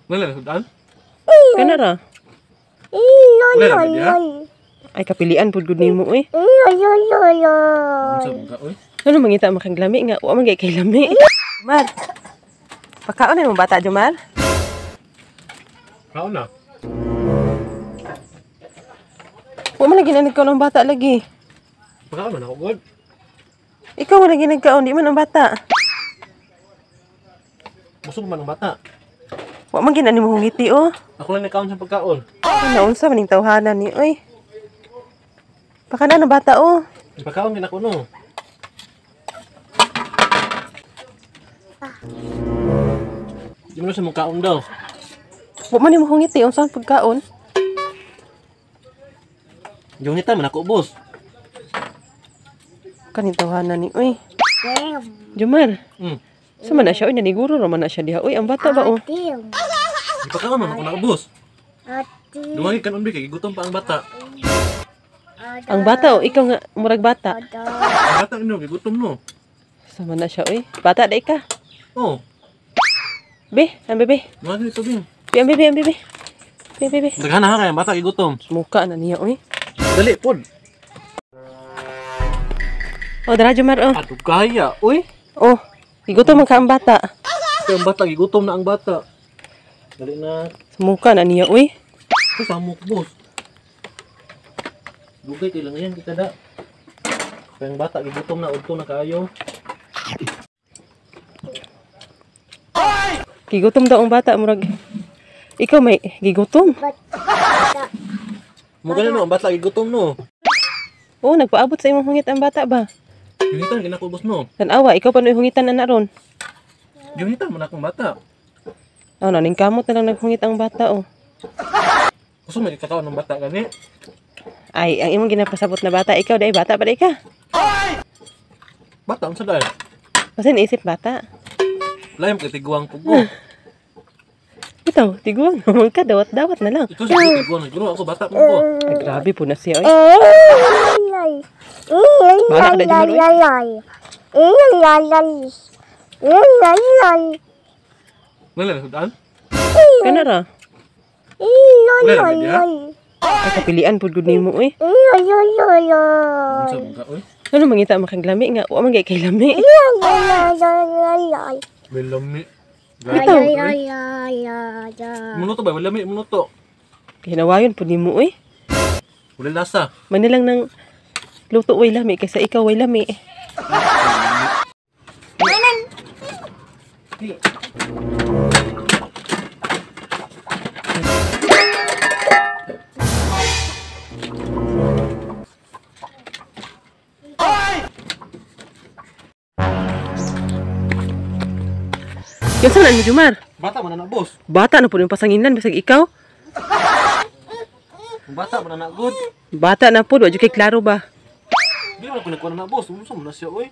Wala sudan? Kana ra. Wala dia. Ay kapilian pud gud nimo oy. Unsa man ka oy? Ano mangita makang lami nga, wa man kay lami. Jomar. Pakaon na mo bata Jomar. Kaon na. Wa man lagi nagkaon ang bata lagi. Pagkaon man ako god. Ikaw wala lagi nagkaon, di man ang bata. Busog man ang bata. Wa man ginani mo ngiti oh. Ako lang nakaon sa pagkaon. Ano unsa maning tawhanan ni oy. Pakana na bata oh. Pagkaon din ako no. Di mo na sa mong kaon daw. Wa man nimo ngiti unsa ang pagkaon? Yung nita man ako boss. Kaning tawhanan ni oy. Jomar. Sa man na siya oy naniguro ra man na siya diha. Oy ang bata ba oh. Di pagkaon man ako na boss. Dumangi kan umbi kay gutom pa ang bata. Ang bata oh ikaw nga murag bata. Ang bata no kay gutom no. Sa man na siya oy. Bata dai ka. Oh, Be, ang bebe. dumangi to bing. Be, ang bebe, ang bebe. Be, bebe. Daghan na kay ang bata kay gutom. Muka na niya oy. Dali pod. Oh, dara Jomar oh. Ato kaya, oy. Oh, igutom man ka ang bata. Kay ang bata kay gutom na ang bata. Dali na. Muka na niya oy. Ito samok boss. Dugay kay lang yan kita da. Kay ang bata kay gutom na udto na kaayo. Gigutom daw ang bata murag. Ikaw may gigutom. Mo ganun no ang bata kay gutom no. Oh, nagpaabot sa imong hungit ang bata ba? Gunitan ginako boss no. Tanawa, ikaw pa noy hungitan na ron. Gunitan man akong bata. Oh, naning kamot na lang naghungit ang bata oh. Gusto mo ikakaon ng bata gani? Ay, ang imong ginapasabot na bata, ikaw dai bata pa dai ka. Bata unsa dai? Kasi naisip bata. Laim kay tiguang pugo. Ito, tiguan naman ka, dawat-dawat na lang. Ito sa tiguang nagro ako bata pugo. Ay, grabe po na siya oy. Bala ka da Jomar oy. Wala sudan? Kana ra. Wala dia. Ay kapilian pud gud nimo oy. Unsa man ka oy? Ano mangita makang lami nga, wa man kay lami. May lami. Ito. Minuto ba? Wala lami, minuto. Hinawayon pud nimo oy. Wala lasa. Manilang nang luto way lami kaysa ikaw way lami. Yung saan mo Jomar? Bata man na boss. Bata na po yung pasanginan bisag ikaw. Bata man na good. Bata na po, wadyo kay klaro ba? Di man ko nakuha na boss. Unsa man na siya oy?